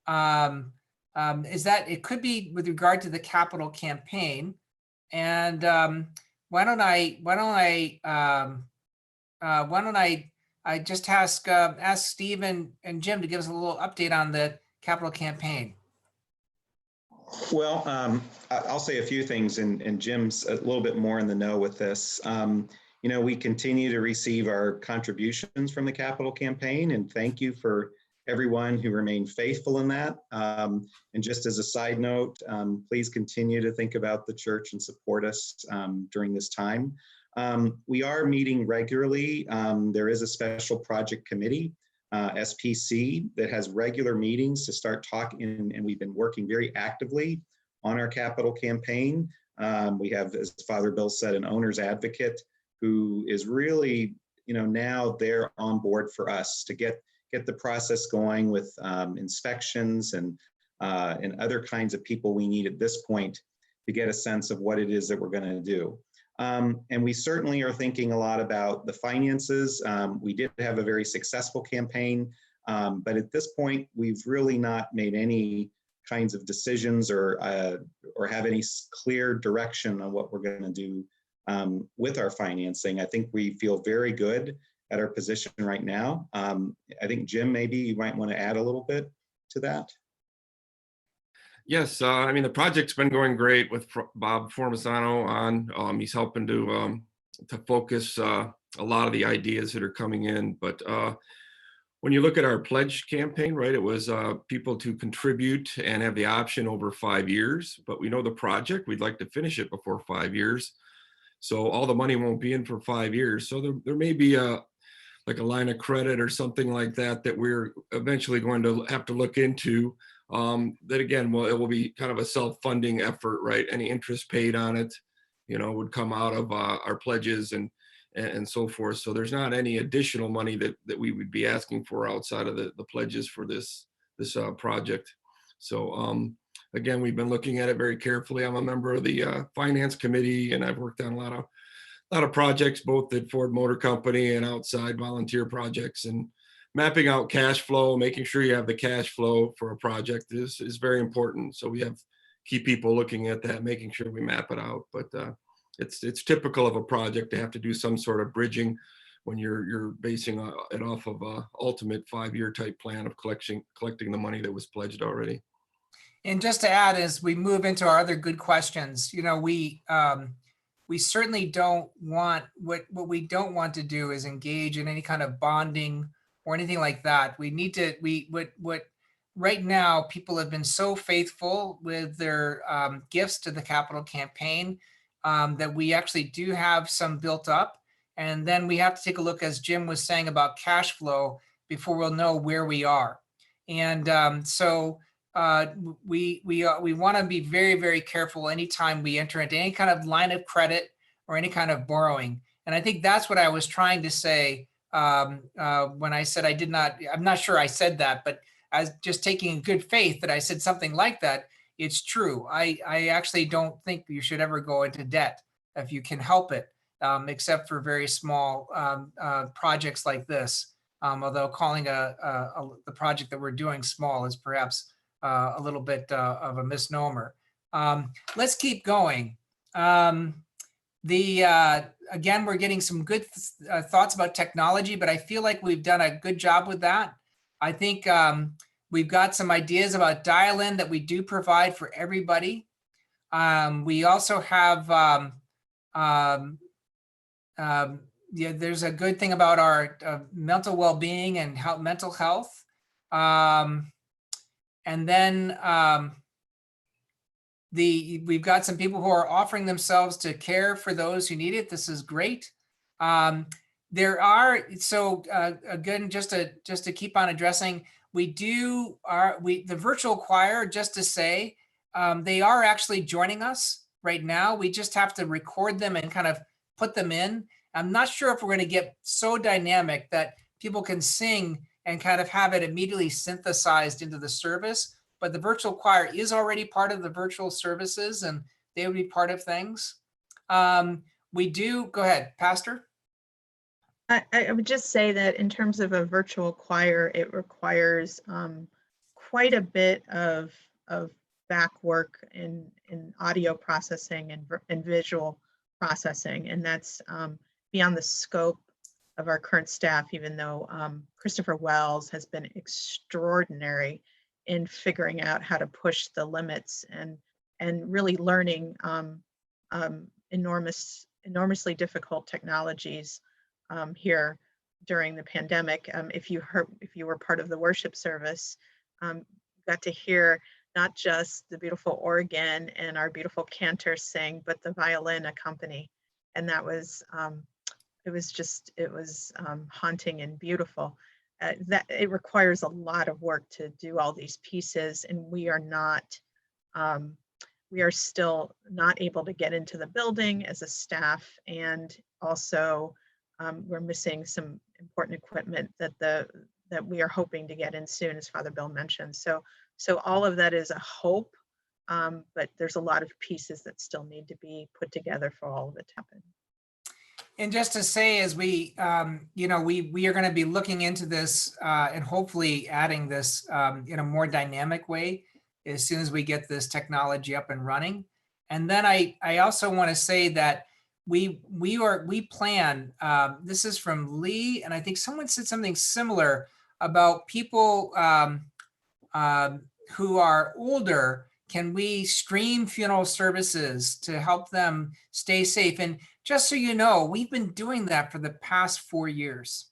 Is that it could be with regard to the capital campaign? And why don't I just ask Steve and Jim to give us a little update on the capital campaign. Well, I'll say a few things, and Jim's a little bit more in the know with this. We continue to receive our contributions from the capital campaign, and thank you for everyone who remained faithful in that. And just as a side note, please continue to think about the church and support us during this time. We are meeting regularly. There is a special project committee, SPC, that has regular meetings to start talking, and we've been working very actively on our capital campaign. We have, as Father Bill said, an owner's advocate who is really, now they're on board for us to get the process going with inspections and other kinds of people we need at this point to get a sense of what it is that we're going to do. And we certainly are thinking a lot about the finances. We did have a very successful campaign, but at this point, we've really not made any kinds of decisions or have any clear direction on what we're going to do with our financing. I think we feel very good at our position right now. I think, Jim, maybe you might want to add a little bit to that. Yes, the project's been going great with Bob Formisano on. He's helping to focus a lot of the ideas that are coming in. But when you look at our pledge campaign, right, it was people to contribute and have the option over 5 years. But we know the project, we'd like to finish it before 5 years. So all the money won't be in for 5 years. So there may be like a line of credit or something like that we're eventually going to have to look into. That again, it will be kind of a self-funding effort, right? Any interest paid on it, would come out of our pledges and and so forth. So there's not any additional money that we would be asking for outside of the pledges for this project. So again, we've been looking at it very carefully. I'm a member of the finance committee, and I've worked on a lot of projects, both at Ford Motor Company and outside volunteer projects, and mapping out cash flow, making sure you have the cash flow for a project is very important. So we have key people looking at that, making sure we map it out. But it's typical of a project to have to do some sort of bridging when you're basing it off of a ultimate 5-year type plan of collecting the money that was pledged already. And just to add, as we move into our other good questions, you know, we certainly don't want, what we don't want to do is engage in any kind of bonding or anything like that. We need to, right now, people have been so faithful with their gifts to the capital campaign that we actually do have some built up. And then we have to take a look, as Jim was saying, about cash flow before we'll know where we are. And so we want to be very, very careful anytime we enter into any kind of line of credit or any kind of borrowing. And I think that's what I was trying to say when I said I'm not sure I said that, but as just taking good faith that I said something like that. It's true. I actually don't think you should ever go into debt if you can help it, except for very small projects like this. Although calling the project that we're doing small is perhaps a little bit of a misnomer. Let's keep going. Again, we're getting some good thoughts about technology, but I feel like we've done a good job with that. I think we've got some ideas about dial-in that we do provide for everybody. We also have, there's a good thing about our mental well-being and mental health. And then we've got some people who are offering themselves to care for those who need it. This is great. There are, so again, just to keep on addressing, the virtual choir, just to say, they are actually joining us right now. We just have to record them and kind of put them in. I'm not sure if we're going to get so dynamic that people can sing and kind of have it immediately synthesized into the service, but the virtual choir is already part of the virtual services and they would be part of things. We do, go ahead, Pastor. I would just say that in terms of a virtual choir, it requires quite a bit of back work in audio processing and visual processing, and that's beyond the scope of our current staff, even though Christopher Wells has been extraordinary in figuring out how to push the limits and really learning enormously difficult technologies here during the pandemic. If you were part of the worship service, got to hear not just the beautiful organ and our beautiful cantor sing, but the violin accompany, and that was it was haunting and beautiful. That it requires a lot of work to do all these pieces, and we are still not able to get into the building as a staff, and also we're missing some important equipment that we are hoping to get in soon, as Father Bill mentioned. So all of that is a hope, but there's a lot of pieces that still need to be put together for all of it to happen. And just to say, as we are going to be looking into this and hopefully adding this in a more dynamic way as soon as we get this technology up and running. And then I also want to say that we plan, this is from Lee, and I think someone said something similar about people who are older. Can we stream funeral services to help them stay safe? And just so you know, we've been doing that for the past 4 years.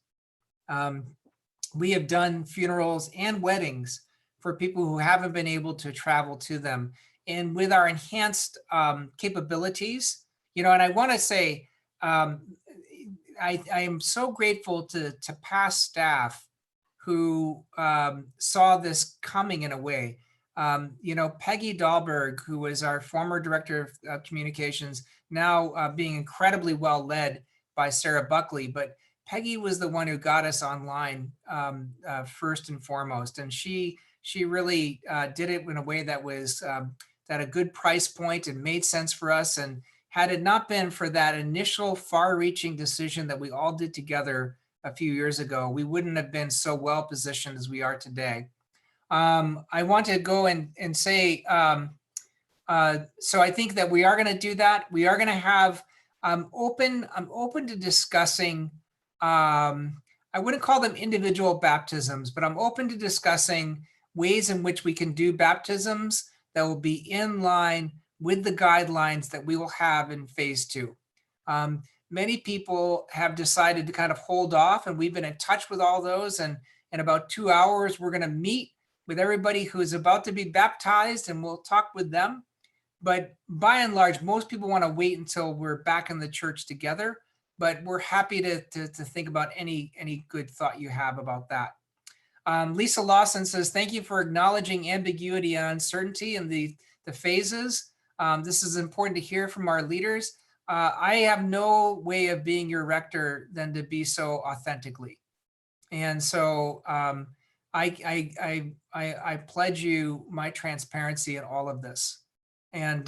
We have done funerals and weddings for people who haven't been able to travel to them. And with our enhanced capabilities, and I want to say, I am so grateful to past staff who saw this coming in a way. Peggy Dahlberg, who was our former director of communications, now being incredibly well led by Sarah Buckley, but Peggy was the one who got us online first and foremost, and she really did it in a way that was at a good price point and made sense for us. And had it not been for that initial far-reaching decision that we all did together a few years ago, we wouldn't have been so well positioned as we are today. I want to go and say, so I think that we are going to do that. We are going to have, I'm open to discussing, I wouldn't call them individual baptisms, but I'm open to discussing ways in which we can do baptisms that will be in line with the guidelines that we will have in phase 2. Many people have decided to kind of hold off, and we've been in touch with all those. And in about 2 hours, we're going to meet with everybody who is about to be baptized, and we'll talk with them. But by and large, most people want to wait until we're back in the church together. But we're happy to think about any good thought you have about that. Lisa Lawson says, thank you for acknowledging ambiguity and uncertainty in the phases. This is important to hear from our leaders. I have no way of being your rector than to be so authentically. And so I pledge you my transparency in all of this. And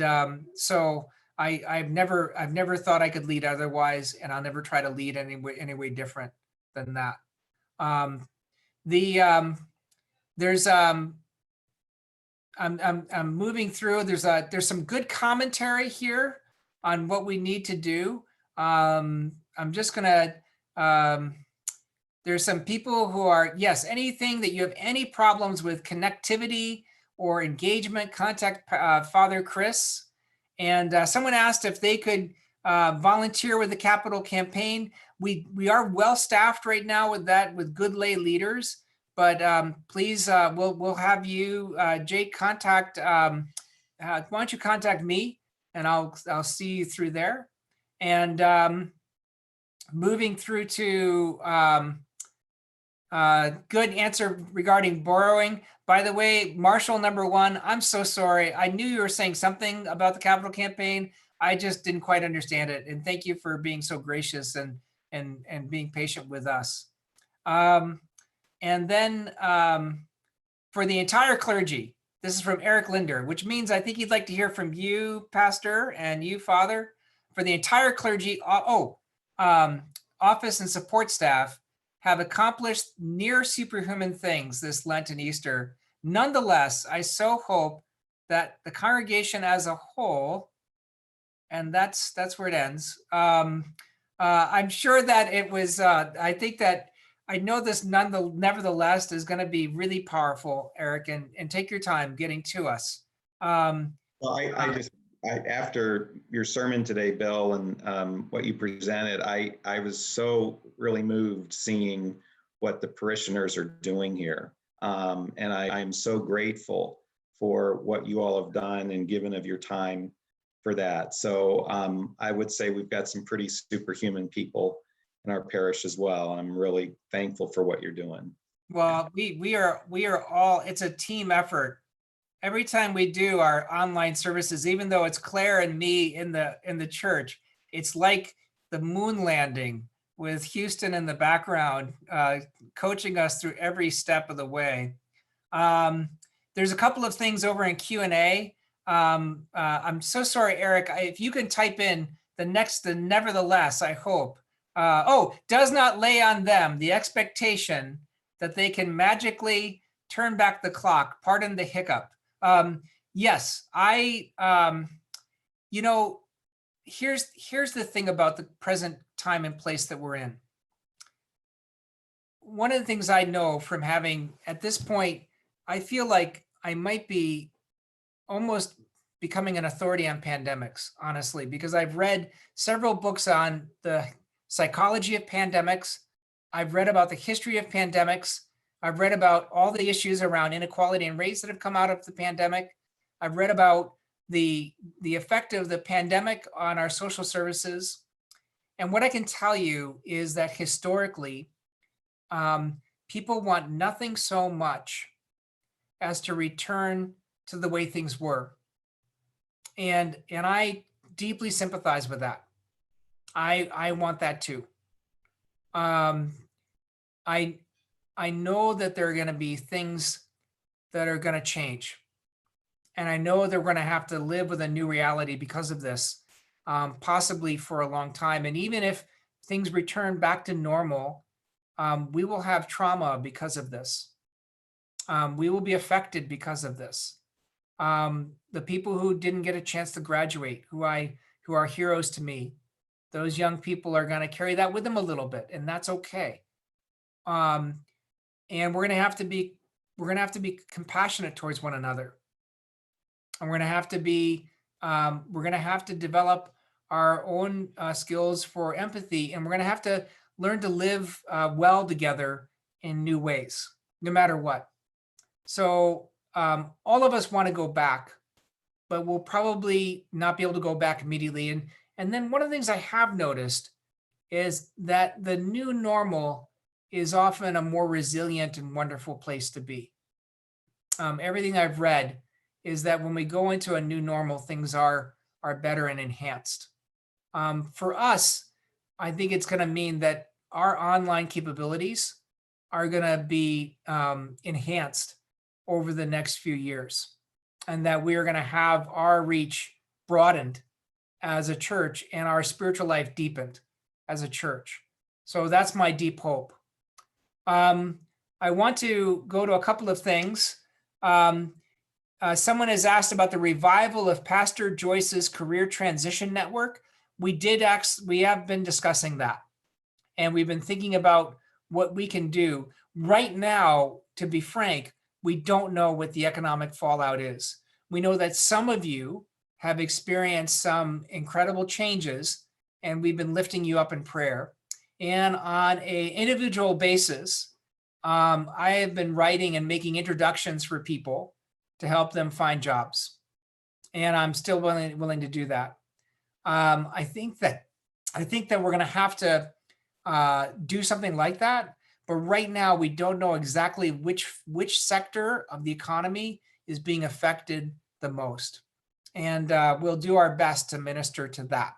so I've never thought I could lead otherwise, and I'll never try to lead any way different than that. I'm moving through. There's some good commentary here on what we need to do. I'm just gonna. There's some people who are, yes, anything that you have any problems with connectivity or engagement, contact Father Chris. And someone asked if they could volunteer with the Capital Campaign. We are well staffed right now with that, with good lay leaders. But please, we'll have you, Jake, contact. Why don't you contact me, and I'll see you through there. And moving through to good answer regarding borrowing. By the way, Marshall #1, I'm so sorry. I knew you were saying something about the Capital Campaign. I just didn't quite understand it. And thank you for being so gracious and being patient with us. And then for the entire clergy, this is from Eric Linder, which means I think he'd like to hear from you, Pastor, and you, Father. For the entire clergy, office and support staff have accomplished near superhuman things this Lent and Easter. Nonetheless, I so hope that the congregation as a whole, and that's where it ends. I'm sure that it was, I think that I know this nevertheless is going to be really powerful, Eric, and take your time getting to us. Well, after your sermon today, Bill, and what you presented, I was so really moved seeing what the parishioners are doing here. And I'm so grateful for what you all have done and given of your time for that. So I would say we've got some pretty superhuman people in our parish as well. I'm really thankful for what you're doing. Well, we are all, it's a team effort. Every time we do our online services, even though it's Claire and me in the church, it's like the moon landing with Houston in the background, coaching us through every step of the way. There's a couple of things over in Q&A. I'm so sorry, Eric, if you can type in the nevertheless, I hope. Does not lay on them the expectation that they can magically turn back the clock, pardon the hiccup. Yes, here's the thing about the present time and place that we're in. One of the things I know from having, at this point, I feel like I might be almost becoming an authority on pandemics, honestly, because I've read several books on the psychology of pandemics. I've read about the history of pandemics. I've read about all the issues around inequality and race that have come out of the pandemic. I've read about the effect of the pandemic on our social services. And what I can tell you is that historically, people want nothing so much as to return to the way things were. And I deeply sympathize with that. I want that too. Um, I know that there are going to be things that are going to change. And I know they're going to have to live with a new reality because of this, possibly for a long time. And even if things return back to normal, we will have trauma because of this. We will be affected because of this. The people who didn't get a chance to graduate, who are heroes to me, those young people are going to carry that with them a little bit, and that's okay. And we're going to have to be compassionate towards one another. And we're going to have to be, we're going to have to develop our own skills for empathy, and we're going to have to learn to live well together in new ways, no matter what. So all of us want to go back, but we'll probably not be able to go back immediately. And then one of the things I have noticed is that the new normal is often a more resilient and wonderful place to be. Everything I've read is that when we go into a new normal, things are better and enhanced. For us, I think it's going to mean that our online capabilities are going to be enhanced over the next few years, and that we are going to have our reach broadened as a church and our spiritual life deepened as a church. So that's my deep hope. I want to go to a couple of things. Someone has asked about the revival of Pastor Joyce's Career Transition Network. We have been discussing that, and we've been thinking about what we can do. Right now, to be frank, we don't know what the economic fallout is. We know that some of you have experienced some incredible changes, and we've been lifting you up in prayer. And on an individual basis, I have been writing and making introductions for people to help them find jobs. And I'm still willing to do that. I think that we're going to have to do something like that. But right now, we don't know exactly which sector of the economy is being affected the most. And we'll do our best to minister to that.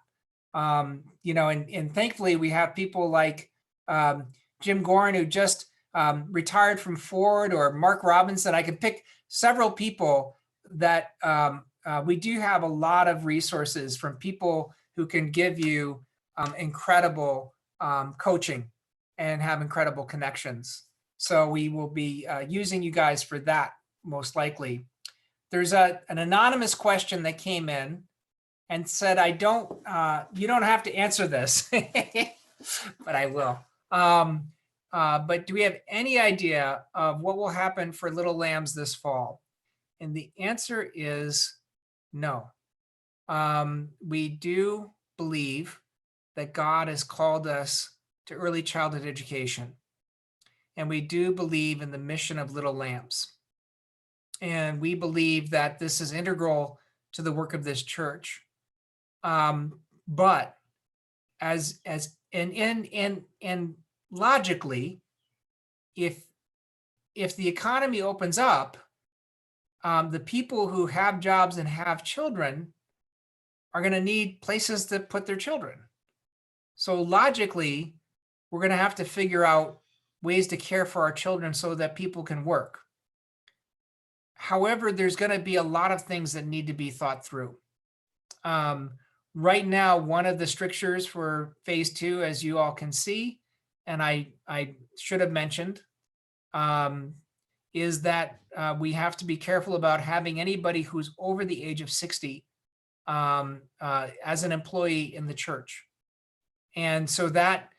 And thankfully, we have people like Jim Gorin, who just retired from Ford, or Mark Robinson. I could pick several people that we do have a lot of resources from people who can give you incredible coaching and have incredible connections. So we will be using you guys for that, most likely. There's an anonymous question that came in and said, you don't have to answer this, but I will. But do we have any idea of what will happen for Little Lambs this fall? And the answer is no. We do believe that God has called us to early childhood education. And we do believe in the mission of Little Lambs. And we believe that this is integral to the work of this church. But logically, if the economy opens up, the people who have jobs and have children are going to need places to put their children. So logically, we're going to have to figure out ways to care for our children so that people can work. However, there's going to be a lot of things that need to be thought through. Right now, one of the strictures for phase 2, as you all can see, and I should have mentioned, is that we have to be careful about having anybody who's over the age of 60 as an employee in the church. And so that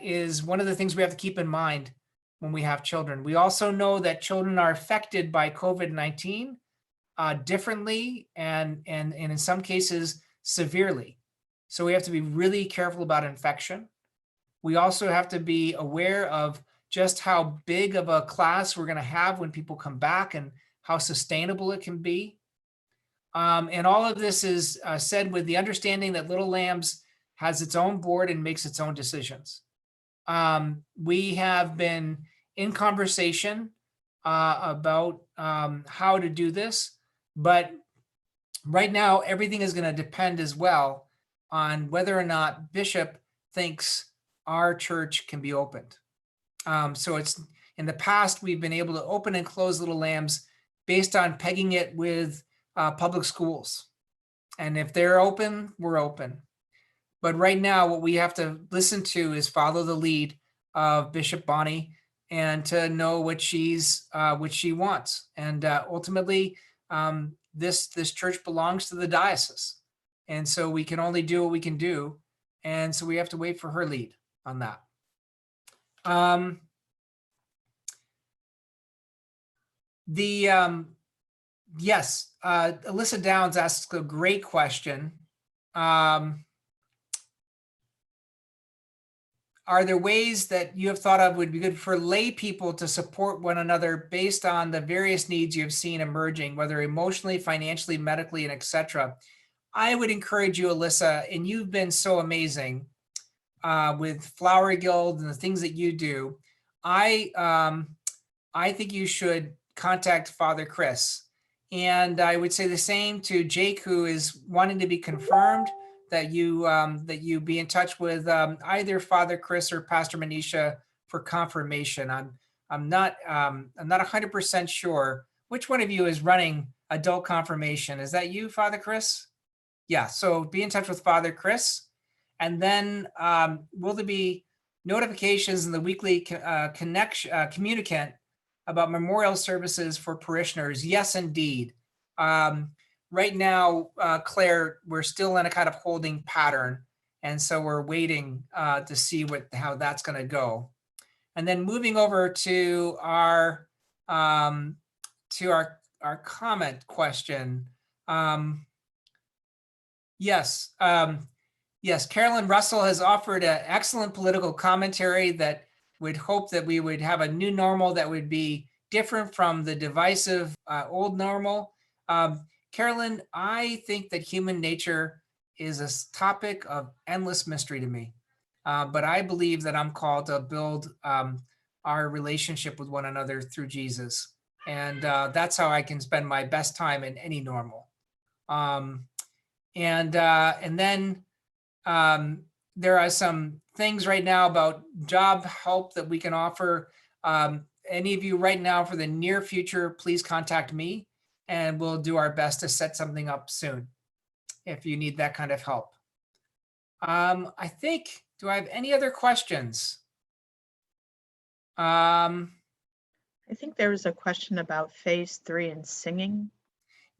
is one of the things we have to keep in mind when we have children. We also know that children are affected by COVID-19 differently and in some cases severely. So we have to be really careful about infection. We also have to be aware of just how big of a class we're going to have when people come back and how sustainable it can be. And all of this is said with the understanding that Little Lambs has its own board and makes its own decisions. We have been in conversation about how to do this, but right now everything is going to depend as well on whether or not Bishop thinks our church can be opened. So it's in the past, we've been able to open and close Little Lambs based on pegging it with public schools. And if they're open, we're open. But right now, what we have to listen to is follow the lead of Bishop Bonnie and to know what she wants. And ultimately, this church belongs to the diocese. And so we can only do what we can do. And so we have to wait for her lead on that. Yes, Alyssa Downs asks a great question. Are there ways that you have thought of would be good for lay people to support one another based on the various needs you have seen emerging, whether emotionally, financially, medically, and etc.? I would encourage you, Alyssa, and you've been so amazing with Flower Guild and the things that you do. I think you should contact Father Chris. And I would say the same to Jake, who is wanting to be confirmed, that you be in touch with either Father Chris or Pastor Manisha for confirmation. I'm not 100% sure which one of you is running adult confirmation. Is that you, Father Chris? Yeah. So be in touch with Father Chris, and then will there be notifications in the weekly communicant about memorial services for parishioners? Yes, indeed. Right now, Claire, we're still in a kind of holding pattern. And so we're waiting to see how that's going to go. And then moving over to our comment question. Yes, Carolyn Russell has offered an excellent political commentary that would hope that we would have a new normal that would be different from the divisive old normal. Carolyn, I think that human nature is a topic of endless mystery to me, but I believe that I'm called to build our relationship with one another through Jesus, and that's how I can spend my best time in any normal. And then there are some things right now about job help that we can offer. Any of you right now for the near future, please contact me, and we'll do our best to set something up soon if you need that kind of help. I think, do I have any other questions? I think there was a question about phase 3 and singing.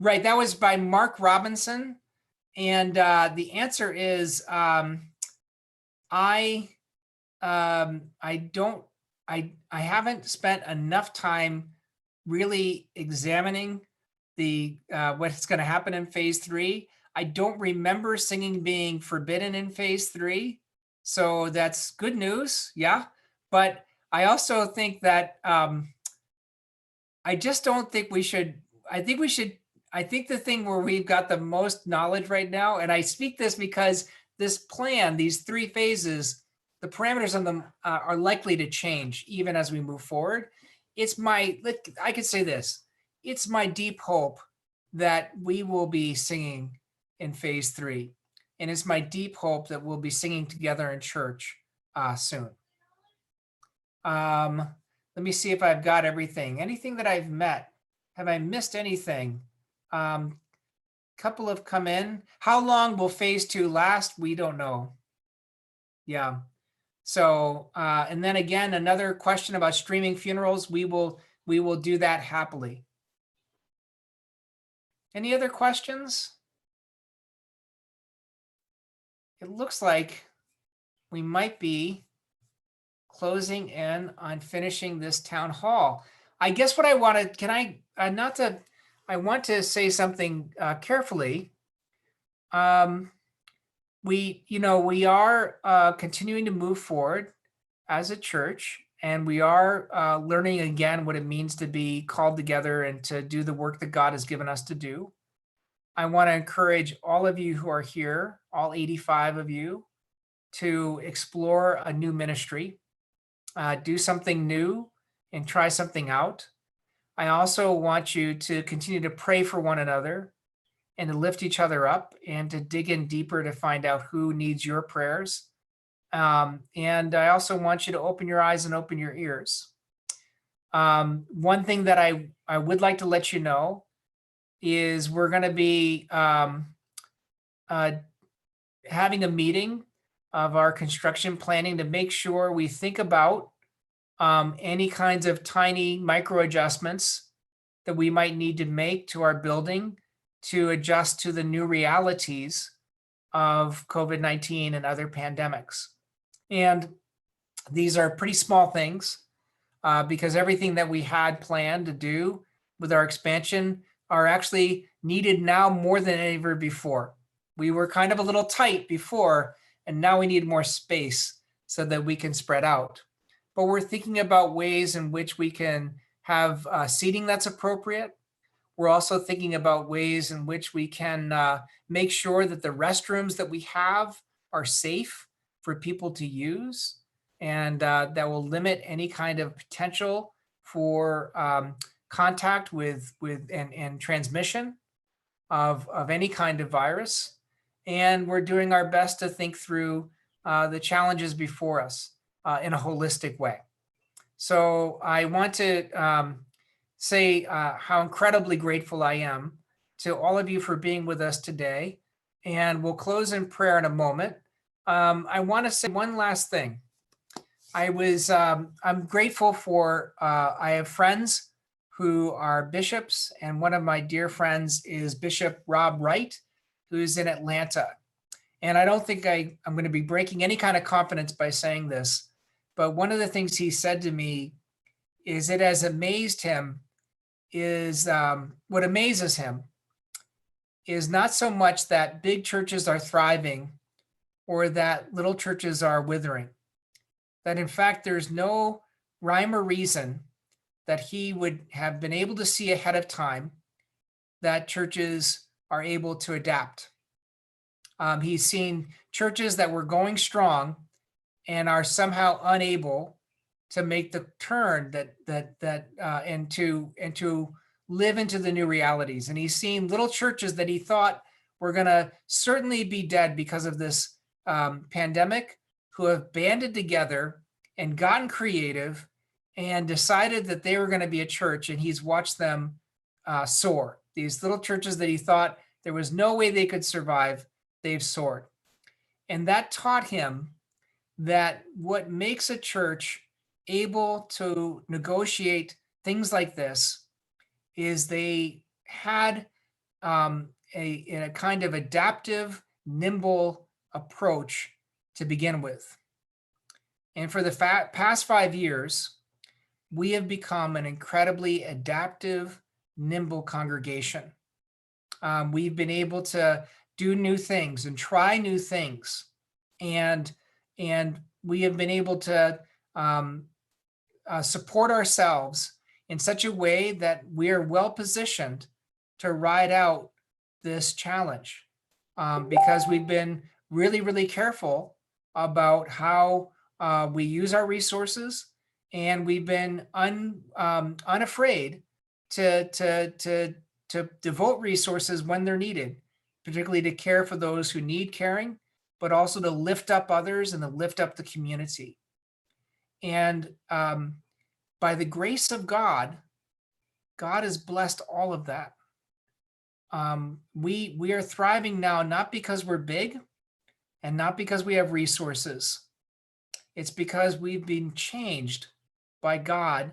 Right, that was by Mark Robinson. And the answer is I haven't spent enough time really examining what's going to happen in phase 3. I don't remember singing being forbidden in phase 3. So that's good news. Yeah. But I also think that I just don't think we should, I think the thing where we've got the most knowledge right now, and I speak this because this plan, these 3 phases, the parameters on them are likely to change even as we move forward. I could say this, it's my deep hope that we will be singing in phase 3. And it's my deep hope that we'll be singing together in church soon. Let me see if I've got everything. Anything that I've met? Have I missed anything? Couple have come in. How long will phase 2 last? We don't know. Yeah. So, and then again, another question about streaming funerals. We will do that happily. Any other questions? It looks like we might be closing in on finishing this town hall. I guess what I wanted, I want to say something carefully. We are continuing to move forward as a church, and we are learning again what it means to be called together and to do the work that God has given us to do. I want to encourage all of you who are here, all 85 of you, to explore a new ministry, do something new, and try something out. I also want you to continue to pray for one another and to lift each other up and to dig in deeper to find out who needs your prayers. And I also want you to open your eyes and open your ears. One thing that I would like to let you know is we're going to be having a meeting of our construction planning to make sure we think about any kinds of tiny micro adjustments that we might need to make to our building to adjust to the new realities of COVID-19 and other pandemics. And these are pretty small things because everything that we had planned to do with our expansion are actually needed now more than ever before. We were kind of a little tight before, and now we need more space so that we can spread out. But we're thinking about ways in which we can have seating that's appropriate. We're also thinking about ways in which we can make sure that the restrooms that we have are safe for people to use, and that will limit any kind of potential for contact with and transmission of any kind of virus. And we're doing our best to think through the challenges before us in a holistic way. So I want to say how incredibly grateful I am to all of you for being with us today. And we'll close in prayer in a moment. I want to say one last thing. I'm grateful for, I have friends who are bishops, and one of my dear friends is Bishop Rob Wright, who's in Atlanta. And I don't think I'm going to be breaking any kind of confidence by saying this, but one of the things he said to me is it has amazed him is what amazes him is not so much that big churches are thriving or that little churches are withering. That in fact, there's no rhyme or reason that he would have been able to see ahead of time that churches are able to adapt. He's seen churches that were going strong and are somehow unable to make the turn and to live into the new realities. And he's seen little churches that he thought were going to certainly be dead because of this pandemic, who have banded together and gotten creative and decided that they were going to be a church, and he's watched them soar. These little churches that he thought there was no way they could survive, they've soared. And that taught him that what makes a church able to negotiate things like this is they had a kind of adaptive, nimble approach to begin with. And for the past 5 years, we have become an incredibly adaptive, nimble congregation. We've been able to do new things and try new things. And we have been able to support ourselves in such a way that we are well positioned to ride out this challenge because we've been really, really careful about how we use our resources, and we've been unafraid to devote resources when they're needed, particularly to care for those who need caring, but also to lift up others and to lift up the community. And by the grace of God, God has blessed all of that. We are thriving now, not because we're big and not because we have resources. It's because we've been changed by God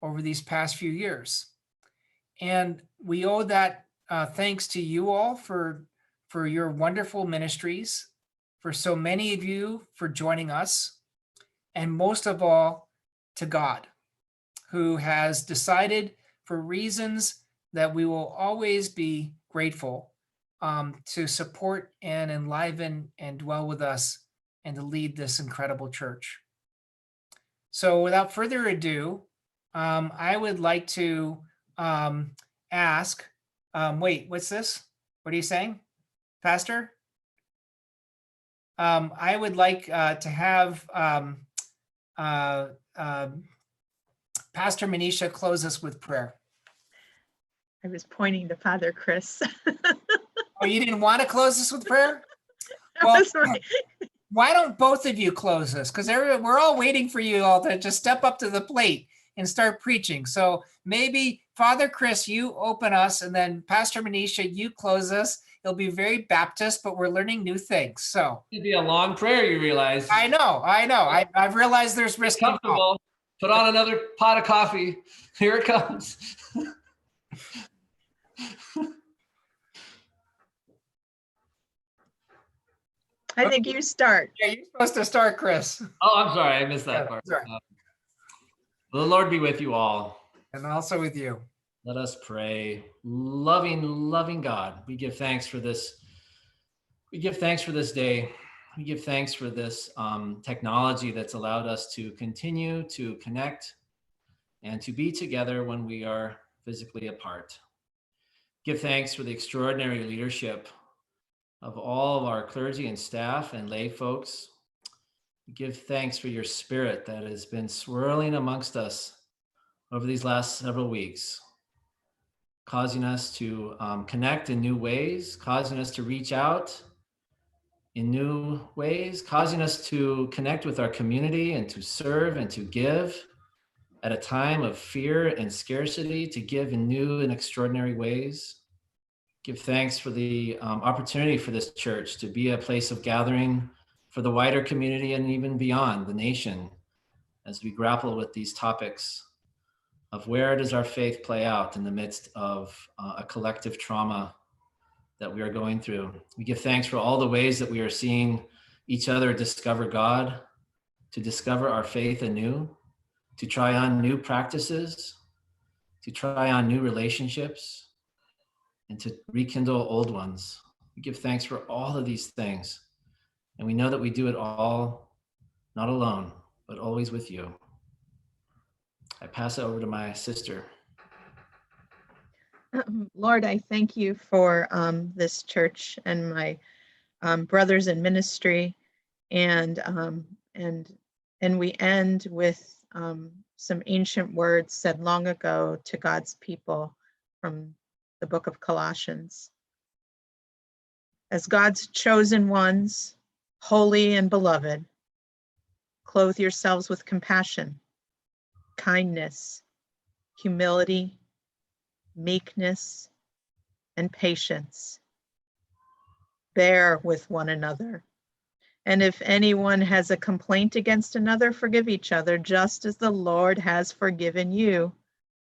over these past few years. And we owe that thanks to you all for your wonderful ministries, for so many of you for joining us, and most of all, to God, who has decided for reasons that we will always be grateful to support and enliven and dwell with us and to lead this incredible church. So without further ado, I would like to ask, wait, what's this? What are you saying, Pastor? I would like to have Pastor Manisha close us with prayer. I was pointing to Father Chris. Oh, you didn't want to close this with prayer? Well, That's right. why don't both of you close this? Because we're all waiting for you all to just step up to the plate and start preaching. So maybe Father Chris, you open us, and then Pastor Manisha, you close us. It'll be very Baptist, but we're learning new things. So It'd be a long prayer, you realize. I know. I've realized there's Get risk involved. comfortable. Put on another pot of coffee. Here it comes. I think you start. Yeah, you're supposed to start, Chris. Oh, I'm sorry. I missed that Yeah, part. sorry. The Lord be with you all. And also with you. Let us pray. Loving God, we give thanks for this. We give thanks for this day. We give thanks for this technology that's allowed us to continue to connect and to be together when we are physically apart. Give thanks for the extraordinary leadership of all of our clergy and staff and lay folks. Give thanks for your spirit that has been swirling amongst us over these last several weeks, causing us to connect in new ways, causing us to reach out in new ways, causing us to connect with our community and to serve and to give at a time of fear and scarcity, to give in new and extraordinary ways. Give thanks for the opportunity for this church to be a place of gathering for the wider community and even beyond the nation as we grapple with these topics of where does our faith play out in the midst of a collective trauma that we are going through. We give thanks for all the ways that we are seeing each other discover God, to discover our faith anew, to try on new practices, to try on new relationships, and to rekindle old ones. We give thanks for all of these things. And we know that we do it all, not alone, but always with you. I pass it over to my sister. Lord, I thank you for this church and my brothers in ministry, and we end with some ancient words said long ago to God's people from the book of Colossians. As God's chosen ones, holy and beloved, clothe yourselves with compassion, kindness, humility, meekness, and patience. Bear with one another. And if anyone has a complaint against another, forgive each other, just as the Lord has forgiven you,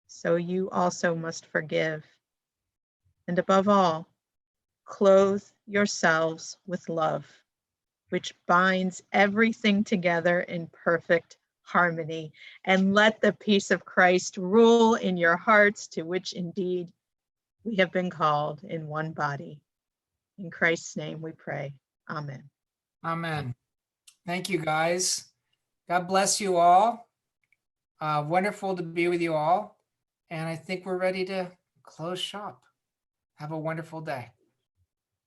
so you also must forgive. And above all, clothe yourselves with love, which binds everything together in perfect harmony. And let the peace of Christ rule in your hearts, to which indeed we have been called in one body. In Christ's name we pray. Amen. Amen. Thank you, guys. God bless you all. Wonderful to be with you all. And I think we're ready to close shop. Have a wonderful day.